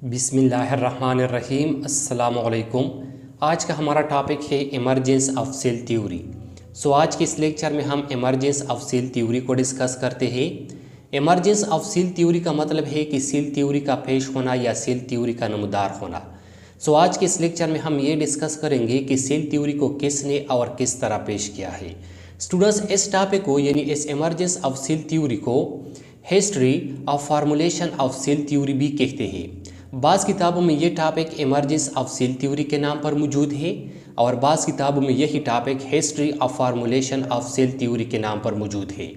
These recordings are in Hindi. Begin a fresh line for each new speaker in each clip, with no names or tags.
बिस्मिल्लाहिर्रहमानिर्रहीम अस्सलामुअलैकुम। आज का हमारा टॉपिक है इमरजेंस ऑफ सेल थ्योरी। आज के इस लेक्चर में हम इमरजेंस ऑफ सेल थ्योरी को डिस्कस करते हैं। इमरजेंस ऑफ सेल थ्योरी का मतलब है कि सेल थ्योरी का पेश होना या सेल थ्योरी का नमूदार होना। आज के इस लेक्चर में हम ये डिस्कस करेंगे कि सेल थ्योरी को किसने और किस तरह पेश किया है। स्टूडेंट्स, इस टॉपिक को यानी इस इमरजेंस ऑफ सेल थ्योरी को history of formulation of cell theory भी कहते हैं। बाज़ किताबों में ये topic emergence of cell theory के नाम पर मौजूद है और बाज़ किताबों में यही topic history of formulation of cell theory के नाम पर मौजूद है।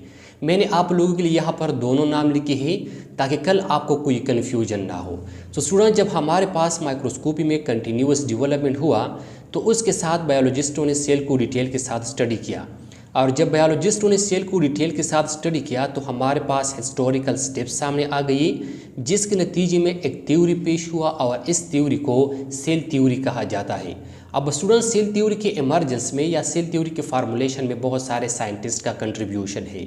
मैंने आप लोगों के लिए यहाँ पर दोनों नाम लिखे हैं ताकि कल आपको कोई कन्फ्यूजन ना हो। स्टूडेंट, जब हमारे पास माइक्रोस्कोपी में कंटिन्यूस डेवलपमेंट हुआ तो उसके साथ बायोलॉजिस्टों ने सेल को डिटेल के साथ स्टडी किया, और जब बायोलॉजिस्टों ने सेल को डिटेल के साथ स्टडी किया तो हमारे पास हिस्टोरिकल स्टेप्स सामने आ गई, जिसके नतीजे में एक थ्योरी पेश हुआ और इस थ्योरी को सेल थ्योरी कहा जाता है। अब स्टूडेंट, सेल थ्योरी के इमरजेंस में या सेल थ्योरी के फार्मूलेशन में बहुत सारे साइंटिस्ट का कंट्रीब्यूशन है।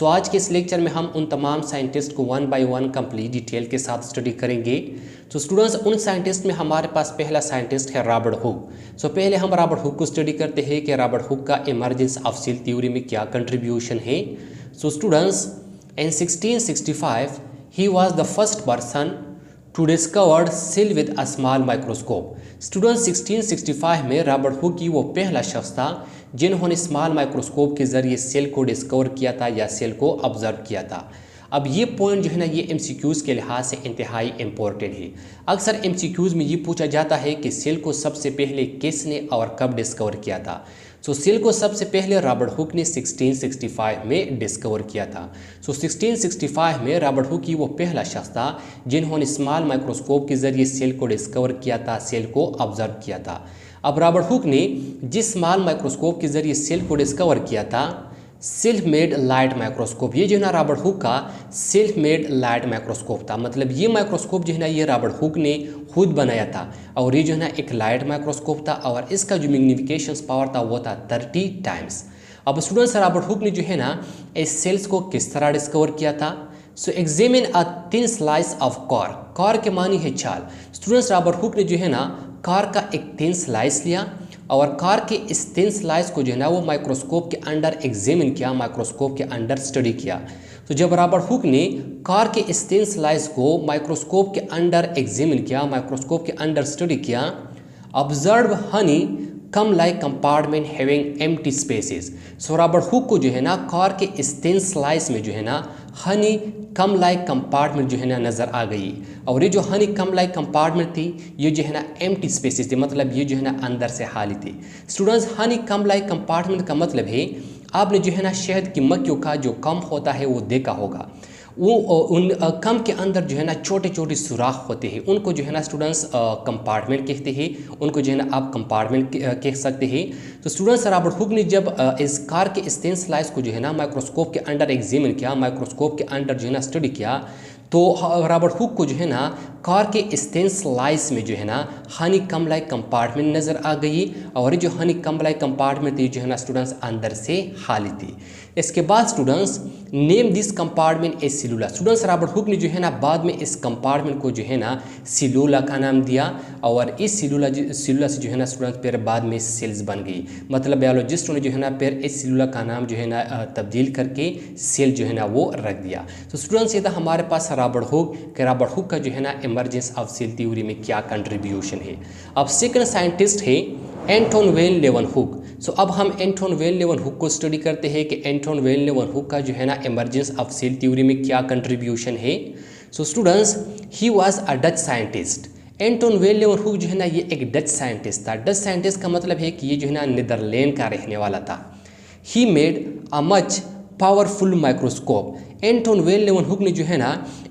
आज के इस लेक्चर में हम उन तमाम साइंटिस्ट को one by one complete detail के साथ स्टडी करेंगे। स्टूडेंट्स, उन साइंटिस्ट में हमारे पास पहला साइंटिस्ट है रॉबर्ट हुक। पहले हम रॉबर्ट हुक को स्टडी करते हैं कि रॉबर्ट हुक का इमरजेंस ऑफ सेल थ्योरी में क्या कंट्रीब्यूशन है। Students, in 1665 he was the first person to discover cell with a small microscope। Students, 1665 में रॉबर्ट हुक ही वो पहला शख्स था जिन्होंने स्मॉल माइक्रोस्कोप के ज़रिए सेल को डिस्कवर किया था या सेल को ऑब्जर्व किया था। अब ये पॉइंट जो है ना, ये एमसीक्यूज़ के लिहाज से इंतहाई इम्पोर्टेंट है। अक्सर एमसीक्यूज़ में ये पूछा जाता है कि सेल को सबसे पहले किसने और कब डिस्कवर किया था। सेल को सबसे पहले रॉबर्ट हुक ने 1665 में डिस्कवर किया था। 1665 में रॉबर्ट हुक ही वो पहला शख्स था जिन्होंने स्मॉल माइक्रोस्कोप के ज़रिए सेल को डिस्कवर किया था, सेल को ऑब्जर्व किया था। अब रॉबर्ट हुक ने जिस स्मॉल माइक्रोस्कोप के ज़रिए सेल को डिस्कवर किया था, सेल्फ मेड लाइट माइक्रोस्कोप, ये जो है ना रॉबर्ट हुक का सेल्फ मेड लाइट माइक्रोस्कोप था। मतलब ये माइक्रोस्कोप जो है ना, ये रॉबर्ट हुक ने खुद बनाया था और ये जो है ना एक लाइट माइक्रोस्कोप था और इसका जो मैग्नीफिकेशन पावर था वो था 30 टाइम्स। अब स्टूडेंट्स, रॉबर्ट हुक ने जो है ना इस सेल्स को किस तरह डिस्कवर किया था। Examine a thin slice of car. Car के मानी है छाल। स्टूडेंट्स, रॉबर्ट हुक ने जो है ना कार का एक थिन स्लाइस लिया और कार के इस थिन स्लाइस को जो है ना वो माइक्रोस्कोप के अंडर एग्जामिन किया, माइक्रोस्कोप के अंडर स्टडी किया। जब रॉबर्ट हुक ने कार के इस थिन स्लाइस को माइक्रोस्कोप के अंडर एग्जामिन किया, माइक्रोस्कोप के अंडर स्टडी किया, observe honeycomb like compartment having empty spaces. Robert Hooke को जो है ना कार के इस थिन स्लाइस में जो है ना हनी कम लाइक कंपार्टमेंट जो है ना नज़र आ गई, और ये जो हनी कम लाइक कंपार्टमेंट थी ये जो है ना एम्प्टी स्पेसेस थी, मतलब ये जो है ना अंदर से खाली थी। स्टूडेंट्स, हनी कम लाइक कंपार्टमेंट का मतलब है आपने जो है ना शहद की मक्खियों का जो कम होता है वो देखा होगा। वो उन कम के अंदर जो है ना छोटे छोटे सुराख होते हैं, उनको जो है ना स्टूडेंट्स कंपार्टमेंट कहते हैं, उनको जो है ना आप कंपार्टमेंट कह सकते हैं। स्टूडेंट्स, रॉबर्ट हुक ने जब इस कार के इस थिन स्लाइस को जो है ना माइक्रोस्कोप के अंडर एग्जामिन किया, माइक्रोस्कोप के अंडर जो है ना स्टडी किया, तो रॉबर्ट हुक को जो है ना कार के इस थिन स्लाइस में जो है ना हनी कम लाइक कंपार्टमेंट नज़र आ गई, और जो हनी कम लाइक कंपार्टमेंट थी जो है ना स्टूडेंट्स अंदर से खाली थी। इसके बाद students, name this compartment a cellula. Students, Robert Hooke ने जो है ना बाद में इस कंपार्टमेंट को जो है ना सिलूला का नाम दिया, और इस सिलूला से जो है ना स्टूडेंट्स फिर बाद में सेल्स बन गई। मतलब बायोलॉजिस्टों ने जो है ना फिर इस सिलूला का नाम जो है ना तब्दील करके सेल जो है ना वो रख दिया। स्टूडेंट्स, ये था हमारे पास रॉबर्ट हुक कि रॉबर्ट हुक का जो है ना इमरजेंस ऑफ सेल थ्योरी में क्या कंट्रीब्यूशन है। अब सेकंड साइंटिस्ट है एंटोन वैन लेeuwenhoek। अब हम एंटोन वैन लेeuwenhoek को स्टडी करते हैं कि एंटोन वैन लेeuwenhoek का जो है ना इमरजेंस ऑफ सेल थ्योरी में क्या कंट्रीब्यूशन है। Students, he was a Dutch scientist. Anton van लेeuwenhoek जो है ना ये एक डच साइंटिस्ट था। डच साइंटिस्ट का मतलब है कि ये जो है ना नीदरलैंड का रहने वाला था। He made a much powerful microscope. Anton van लेeuwenhoek ने जो है ना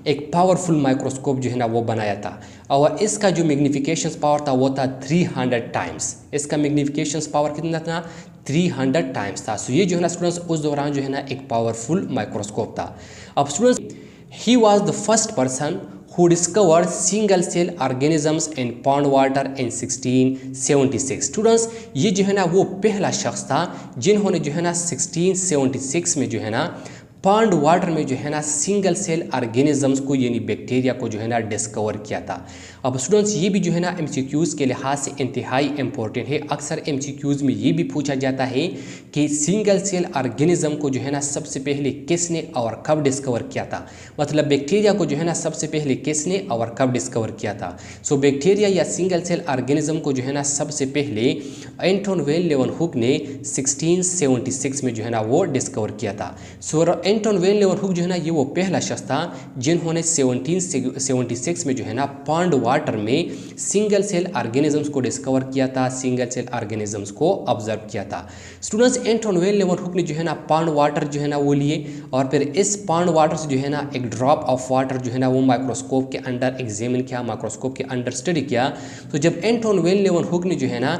एक पावरफुल माइक्रोस्कोप जो है ना वो बनाया था, और इसका जो मैग्नीफिकेशन पावर था वो था 300 टाइम्स। इसका मैग्नीफिकेशन पावर कितना था? 300 टाइम्स था। ये जो है ना स्टूडेंट्स उस दौरान जो है ना एक पावरफुल माइक्रोस्कोप था। अब students, he was the first person who discovered single cell organisms in pond water in 1676। Students, ये जो है ना वो पहला शख्स था जिन्होंने जो है ना 1676 में जो है ना पॉन्ड वाटर में जो है ना सिंगल सेल ऑर्गेनिजम्स को यानी बैक्टीरिया को जो है ना डिस्कवर किया था। अब स्टूडेंट्स ये भी जो है ना एमसीक्यूज़ के लिहाज से इंतहाई इंपॉर्टेंट है। अक्सर एमसीक्यूज़ में ये भी पूछा जाता है कि सिंगल सेल ऑर्गेनिज्म को जो है ना सबसे पहले किसने और कब डिस्कवर किया था, मतलब बैक्टीरिया को जो है ना सबसे पहले किसने और कब डिस्कवर किया था। सो बैक्टीरिया या सिंगल सेल ऑर्गेनिज्म को जो है ना सबसे पहले एंटन वेन लेeuwenhoek ने 1676 में जो है ना वो डिस्कवर किया था। सो एंटन वेन लेeuwenhoek जो है ना ये वो पहला शख्स था जिन्होंने 1776 में जो है ना पॉन्ड वाटर में सिंगल सेल ऑर्गेनिजम्स को डिस्कवर किया था, सिंगल सेल ऑर्गेनिजम्स को ऑब्जर्व किया था। स्टूडेंट्स एंटन वेन लेeuwenhoek ने जो है ना पॉन्ड वाटर जो है ना वो लिए और फिर इस पॉन्ड वाटर से जो है ना एक ड्रॉप ऑफ वाटर जो है ना वो माइक्रोस्कोप के अंदर एग्जामिन किया, माइक्रोस्कोप के अंदर स्टडी किया। तो जब एंटन वेन लेeuwenhoek ने जो है ना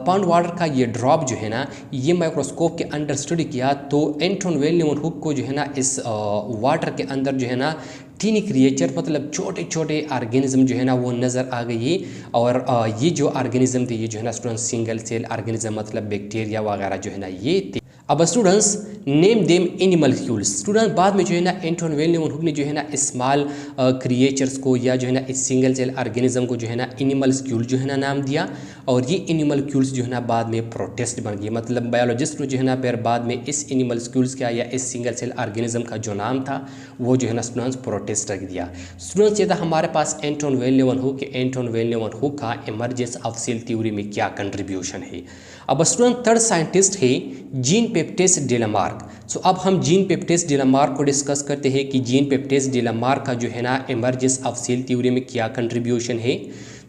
पॉन्ड वाटर का ये ड्रॉप जो है ना ये माइक्रोस्कोप के अंदर स्टडी किया तो एंटन वेन लेeuwenhoek को जो है ना इस वाटर के अंदर जो है ना टीनी क्रिएचर मतलब छोटे छोटे ऑर्गेनिज्म जो है ना वो नज़र आ गई। और ये जो ऑर्गेनिज्म थे ये जो है ना स्टूडेंट्स सिंगल सेल ऑर्गेनिज्म मतलब बैक्टीरिया वगैरह जो है ना ये थे। अब स्टूडेंट्स नेम देम एनिमल्क्यूल्स। स्टूडेंट बाद में जो है ना एंटन वेन लेeuwenhoek ने जो है ना स्मॉल क्रिएचर्स को या जो है ना इस सिंगल सेल ऑर्गेनिज्म को जो है ना एनिमल्क्यूल जो है ना नाम दिया और ये एनिमल्क्यूल्स जो है ना बाद में प्रोटिस्ट बन गए। मतलब बायोलॉजिस्ट ने जो है ना फिर बाद में इस एनिमल्क्यूल्स का या इस सिंगल सेल ऑर्गेनिज्म का जो नाम था वो जो है ना स्टूडेंट्स प्रोटिस्ट रख दिया। स्टूडेंट्स ये था हमारे पास एंटन वेन लेeuwenhoek के एंटन वेन लेeuwenhoek का इमर्जेंस ऑफ सेल थ्योरी में क्या कंट्रीब्यूशन है। अब स्टूडेंट थर्ड साइंटिस्ट है जीन बैप्टिस्ट de Lamarck। सो अब हम जीन बैप्टिस्ट de Lamarck को डिस्कस करते हैं कि जीन बैप्टिस्ट de Lamarck का जो है ना इमर्जेंस ऑफ सेल थ्योरी में क्या कंट्रीब्यूशन है।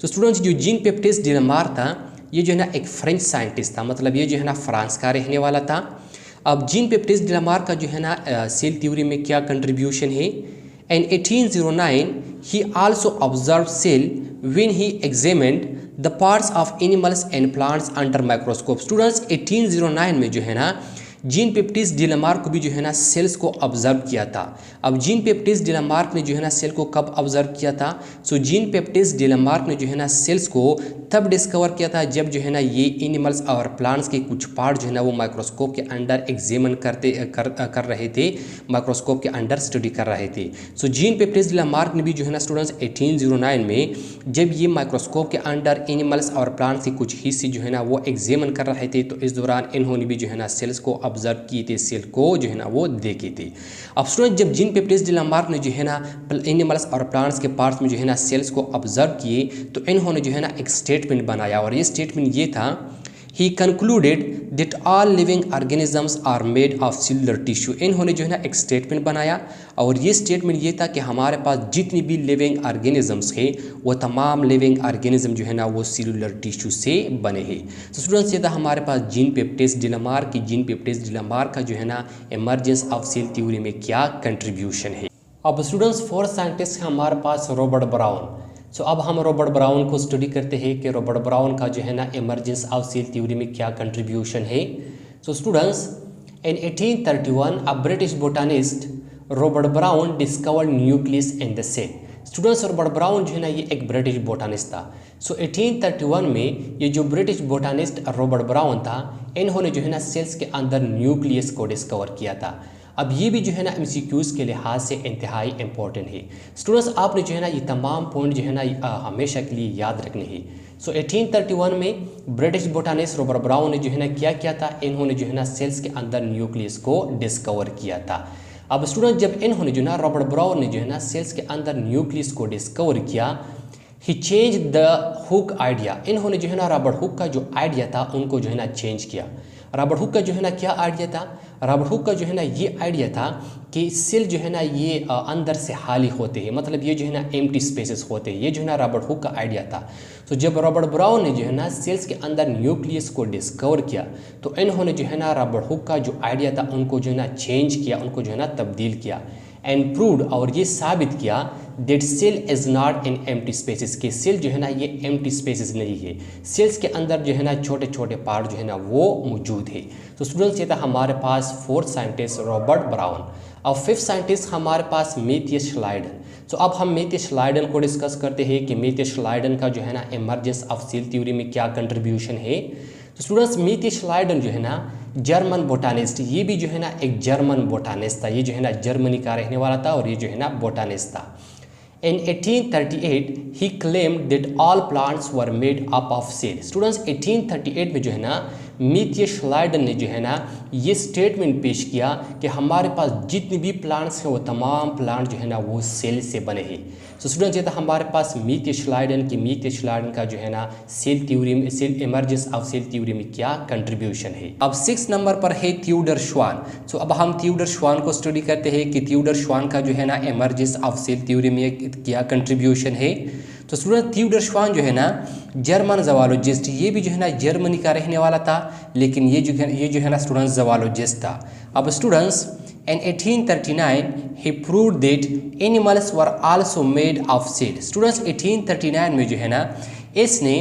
तो स्टूडेंट्स जो जीन बैप्टिस्ट de Lamarck था ये जो है ना एक फ्रेंच साइंटिस्ट था, मतलब ये जो है ना फ्रांस का रहने वाला था। अब जीन बैप्टिस्ट de Lamarck का जो है ना सेल थ्योरी में क्या कंट्रीब्यूशन है। In 1809 he also observed cell when he examined the parts of animals and plants under microscope। Students 1809 में जो है ना जीन बैप्टिस्ट de Lamarck को भी जो है ना सेल्स को ऑब्जर्व किया था। अब जीन बैप्टिस्ट de Lamarck ने जो है ना सेल को कब ऑब्जर्व किया था। सो जीन बैप्टिस्ट de Lamarck ने जो है ना सेल्स को तब डिस्कवर किया था जब जो है ना ये एनिमल्स और प्लांट्स के कुछ पार्ट जो है ना वो माइक्रोस्कोप के अंदर एग्जामिन कर रहे थे, माइक्रोस्कोप के अंदर स्टडी कर रहे थे। सो जीन बैप्टिस्ट de Lamarck ने भी जो है ना स्टूडेंट्स 1809 में जब ये माइक्रोस्कोप के अंदर एनिमल्स और प्लांट्स के कुछ हिस्से जो है ना वो एग्जामिन कर रहे थे तो इस दौरान इन्होंने भी जो है ना सेल्स को ऑब्जर्व किए थे, सेल को जो है ना वो देखे थे। अब स्टूडेंट जब जीन बैप्टिस्ट de Lamarck ने जो है ना एनिमल्स और प्लांट्स के पार्ट्स में जो है ना सेल्स को ऑब्जर्व किए तो इन्होंने जो है ना एक स्टेटमेंट बनाया और ये स्टेटमेंट ये था He concluded that all living organisms are made of cellular tissue। इन्होंने जो है ना एक स्टेटमेंट बनाया और ये स्टेटमेंट ये था कि हमारे पास जितनी भी लिविंग ऑर्गेनिजम्स है वो तमाम लिविंग ऑर्गेनिज्म जो है ना वो सेलुलर टिश्यू से बने हैं। तो स्टूडेंट्स ये था हमारे पास जीन बैप्टिस्ट de Lamarck की जीन बैप्टिस्ट de Lamarck का जो है ना इमर्जेंस ऑफ सेल थ्योरी में क्या कंट्रीब्यूशन है। अब स्टूडेंट्स फोर्थ साइंटिस्ट है हमारे पास रॉबर्ट ब्राउन। सो अब हम रॉबर्ट ब्राउन को स्टडी करते हैं कि रॉबर्ट ब्राउन का जो है ना इमर्जेंस ऑफ सेल थ्योरी में क्या कंट्रीब्यूशन है। So students in 1831 a British botanist Robert Brown discovered nucleus in the cell. Students Robert Brown जो है ना ये एक ब्रिटिश बोटानिस्ट था। सो 1831 में ये जो ब्रिटिश बोटानिस्ट रॉबर्ट ब्राउन था इन्होंने जो है ना सेल्स के अंदर न्यूक्लियस को डिस्कवर किया था। अब ये भी जो है ना एमसीक्यूज़ के लिहाज से इंतहाई इंपॉर्टेंट है। स्टूडेंट्स आपने जो है ना ये तमाम पॉइंट जो है ना हमेशा के लिए याद रखने हैं। सो 1831 में ब्रिटिश बोटानिस्ट रॉबर्ट ब्राउन ने जो है ना क्या किया था, इन्होंने जो है ना सेल्स के अंदर न्यूक्लियस को डिस्कवर किया था। अब स्टूडेंट जब इन्होंने जो है ना रॉबर्ट ब्राउन ने जो है ना सेल्स के अंदर न्यूक्लियस को डिस्कवर किया ही चेंज द हुक आइडिया। इन्होंने जो है ना रॉबर्ट हुक का जो आइडिया था उनको जो है ना चेंज किया। रॉबर्ट हुक का जो है ना क्या आइडिया था, रॉबर्ट हुक का जो है ना ये आइडिया था कि सेल जो है ना ये अंदर से खाली होते हैं, मतलब ये जो है ना एम्प्टी स्पेसेस होते हैं, ये जो है ना रॉबर्ट हुक का आइडिया था। तो जब रॉबर्ट ब्राउन ने जो है ना सेल्स के अंदर न्यूक्लियस को डिस्कवर किया तो इन्होंने जो है ना रॉबर्ट हुक का जो आइडिया था उनको जो है ना चेंज किया, उनको जो है ना तब्दील किया एंड प्रूव्ड और ये साबित किया that cell is not in empty spaces कि सेल जो है ना ये एम्प्टी स्पेसेस नहीं है, सेल्स के अंदर जो है ना छोटे छोटे पार्ट जो है ना वो मौजूद है। तो स्टूडेंट्स ये था हमारे पास फोर्थ साइंटिस्ट रॉबर्ट ब्राउन। अब फिफ्थ साइंटिस्ट हमारे पास मैथियस श्लाइडन। तो अब हम मैथियस श्लाइडन को डिस्कस करते हैं कि मैथियस श्लाइडन का जो है ना इमर्जेंस ऑफ सेल थ्योरी में क्या कंट्रीब्यूशन है। तो स्टूडेंट्स मैथियस श्लाइडन जो है ना जर्मन बोटानिस्ट, ये भी जो है ना एक जर्मन बोटानिस्ट था, ये जो है ना जर्मनी का रहने वाला था और ये जो है ना बोटानिस्ट था। In 1838 he claimed that all plants were made up of seed। Students 1838 में जो है ना मैथ्यू श्लाइडन ने जो है ना ये स्टेटमेंट पेश किया कि हमारे पास जितने भी प्लांट्स हैं वो तमाम प्लांट जो है ना वो सेल से बने हैं। तो स्टूडेंट्स ये था हमारे पास मैथ्यू श्लाइडन का जो है ना सेल थ्योरी में, cell emergence of cell theory में क्या कंट्रीब्यूशन है। अब 6 नंबर पर है थियोडर श्वान। सो अब हम थियोडर श्वान को स्टडी करते हैं कि थियोडर श्वान का जो है ना इमर्जेंस ऑफ सेल थ्योरी में क्या कंट्रीब्यूशन है। तो स्टूडेंट थियोडर श्वान जो है ना जर्मन ज़वालोजिस्ट, ये भी जो है ना जर्मनी का रहने वाला था, लेकिन ये जो है ना स्टूडेंट ज़वालोजिस्ट था। अब students in 1839 he proved that animals were also made of seed। Students 1839 में जो है ना इसने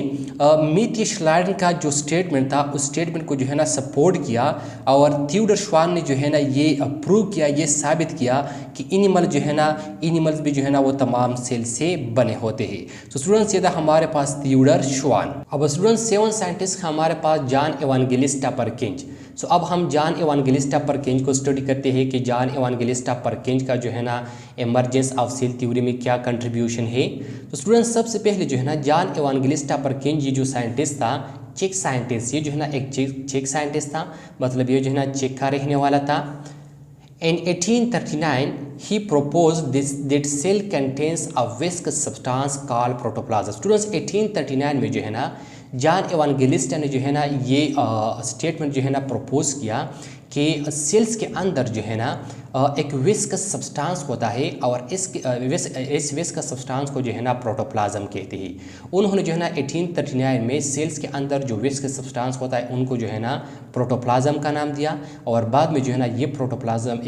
मैथ्यू श्लाइडन का जो स्टेटमेंट था उस स्टेटमेंट को जो है ना सपोर्ट किया और थियोडर श्वान ने जो है ना ये प्रूव किया, ये साबित किया कि एनिमल्स भी जो है ना वो तमाम सेल से बने होते हैं। तो स्टूडेंट्स ये था हमारे पास थियोडर श्वान। अब स्टूडेंट्स 7 साइंटिस्ट हमारे पास जॉन इवांजेलिस्टा परकिंज। सो अब हम जॉन इवांजेलिस्टा परकिंज को स्टडी करते हैं कि जॉन इवांजेलिस्टा परकिंज का जो है ना इमर्जेंस ऑफ सेल थ्योरी में क्या कंट्रीब्यूशन है। तो स्टूडेंट्स सबसे पहले जो है ना जॉन इवांजेलिस्टा परकिंज ये जो साइंटिस्ट था, चेक साइंटिस्ट, ये जो है ना एक चेक साइंटिस्ट था, मतलब ये जो है ना चेक का रहने वाला था। In 1839 he proposed that cell contains a viscous substance called protoplasm। Students 1839 में जो है ना जॉन इवांजेलिस्टा ने जो है ना ये स्टेटमेंट जो है ना प्रपोज किया कि सेल्स के अंदर जो है ना एक विस्कस सब्सटेंस होता है और इस विस्कस सब्सटेंस को जो है ना प्रोटोप्लाज्म कहते हैं। उन्होंने जो है ना 1839 में सेल्स के अंदर जो विस्कस सब्सटेंस होता है उनको जो है ना प्रोटोप्लाज्म का नाम दिया और बाद में जो है ना ये प्रोटोप्लाज्म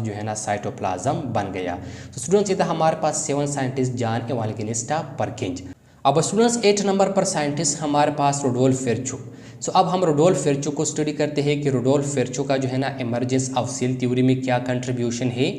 जो है ना साइटोप्लाज्म बन गया। तो स्टूडेंट्स ये था हमारे पास 7 साइंटिस्ट जॉन इवांजेलिस्टा परकिंज। अब स्टूडेंट्स 8 नंबर पर साइंटिस्ट हमारे पास रुडोल्फ विर्चो। सो अब हम रुडोल्फ विर्चो को स्टडी करते हैं कि रुडोल्फ विर्चो का जो है ना इमर्जेंस ऑफ सेल थ्योरी में क्या कंट्रीब्यूशन है।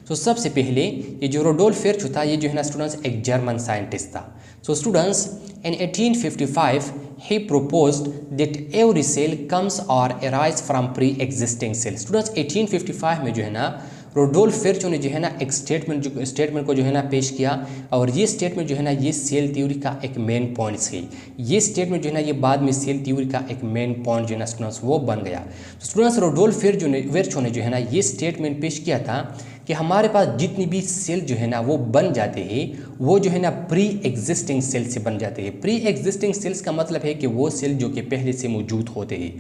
तो सबसे पहले ये जो रुडोल्फ विर्चो था ये जो है ना स्टूडेंट्स एक जर्मन साइंटिस्ट था। So students in 1855 he proposed that every cell comes or arise from pre-existing cell। Students 1855 में जो है ना रुडोल्फ विर्चो ने जो है ना एक स्टेटमेंट को जो है ना पेश किया और ये स्टेटमेंट जो है ना ये सेल थ्योरी का एक मेन पॉइंट है। ये स्टेटमेंट जो है ना ये बाद में सेल थ्योरी का एक मेन पॉइंट जो है ना स्टूडेंट्स वो बन गया। तो स्टूडेंट्स रुडोल्फ विर्चो ने जो है ना ये स्टेटमेंट पेश किया था कि हमारे पास जितनी भी सेल जो है ना वो बन जाते हैं वो जो है ना प्री एग्जिस्टिंग सेल से बन जाते हैं। प्री एग्जिस्टिंग सेल्स का मतलब है कि वो सेल जो कि पहले से मौजूद होते हैं।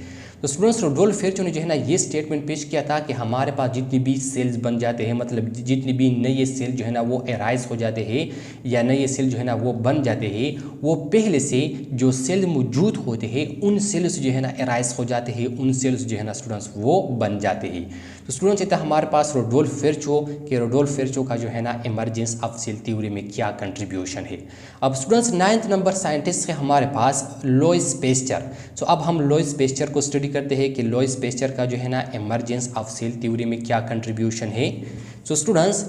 तो स्टूडेंट्स रुडोल्फ विर्चो ने जो है ना ये स्टेटमेंट पेश किया था कि हमारे पास जितनी भी सेल्स बन जाते हैं, मतलब जितनी भी नए सेल जो है ना वो एराइज हो जाते हैं या नए सेल जो है ना वो बन जाते हैं, वो पहले से जो सेल मौजूद होते हैं उन सेल्स जो है ना एराइज हो जाते हैं, उन सेल्स जो है ना स्टूडेंट्स वो बन जाते हैं। तो स्टूडेंट्स ये था हमारे पास रुडोल्फ विर्चो का जो है ना इमर्जेंस ऑफ सेल थ्योरी में क्या कंट्रीब्यूशन है। अब स्टूडेंट्स 9th नंबर साइंटिस्ट है हमारे पास लुईस पेस्चर। सो अब हम लुईस पेस्चर को स्टडी करते हैं कि लुईस पेस्चर का जो है ना इमर्जेंस ऑफ सेल थ्योरी में क्या कंट्रीब्यूशन है। So students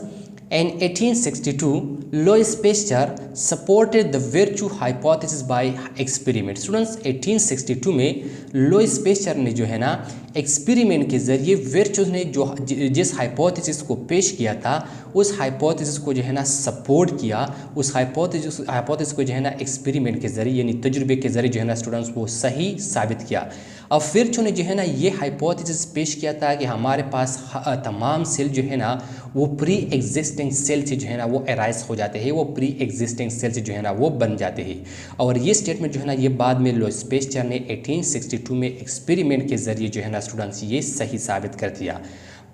in 1862 Louis Pasteur supported the virtue hypothesis by experiment। Students 1862 में लुईस पेस्चर ने जो है ना एक्सपेरिमेंट के ज़रिए विर्चुस ने जो जिस हाइपोथेसिस को पेश किया था उस हाइपोथेसिस को जो है ना सपोर्ट किया, उस हाइपोथेसिस को जो है ना एक्सपेरिमेंट के ज़रिए यानी तजुर्बे के ज़रिए जो है ना स्टूडेंट्स वो सही साबित किया। अब विर्चो ने जो है ना ये हाइपोथेसिस पेश किया था कि हमारे पास तमाम सेल जो है ना वो प्री एग्जिस्टिंग सेल से जो है ना वो एराइज हो जाते हैं, वो प्री एग्जिस्टिंग सेल से जो है ना वो बन जाते हैं। और ये स्टेटमेंट जो है ना ये बाद में लुईस पेस्चर ने 1862 में एक्सपेरिमेंट के ज़रिए जो है ना स्टूडेंट्स ये सही साबित कर दिया।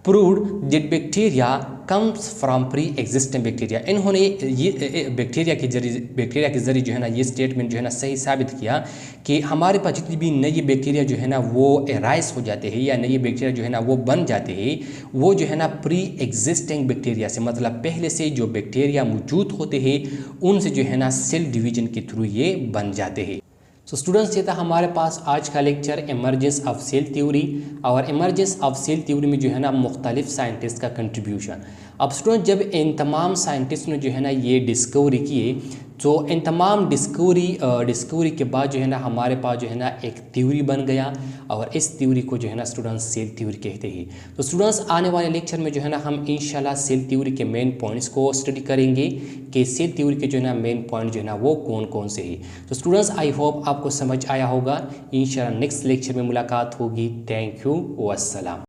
Proved that bacteria comes from pre existing bacteria. इन्होंने ये बैक्टीरिया के जरिए जो है ना ये स्टेटमेंट जो है ना सही साबित किया कि हमारे पास जितनी भी नई बैक्टीरिया जो है ना वो एराइज हो जाते हैं या नई बैक्टीरिया जो है ना वो बन जाते हैं, वो जो है ना प्री एग्जिस्टिंग बैक्टीरिया से, मतलब पहले से जो बैक्टीरिया मौजूद होते हैं उनसे जो है ना सेल डिवीजन के थ्रू ये बन जाते हैं। सो स्टूडेंट्स ये था हमारे पास आज का lecture emergence of cell theory. और इमर्जेंस ऑफ सेल थ्योरी में जो है ना मुख्तलिफ साइंटिस्ट का कंट्रीब्यूशन। अब स्टूडेंट जब इन तमाम साइंटिस्ट ने जो है ना ये डिस्कवरी किए तो इन तमाम डिस्कवरी के बाद जो है ना हमारे पास जो है ना एक थ्योरी बन गया, और इस थ्योरी को जो है ना स्टूडेंट्स सेल थ्योरी कहते हैं। तो स्टूडेंट्स आने वाले लेक्चर में जो है ना हम इंशाल्लाह सेल थ्योरी के मेन पॉइंट्स को स्टडी करेंगे कि सेल थ्योरी के जो है ना मेन पॉइंट जो है ना वो कौन कौन से हैं। तो स्टूडेंट्स आई होप आपको समझ आया होगा। इंशाल्लाह नेक्स्ट लेक्चर में मुलाकात होगी। Thank you, वस्सलाम।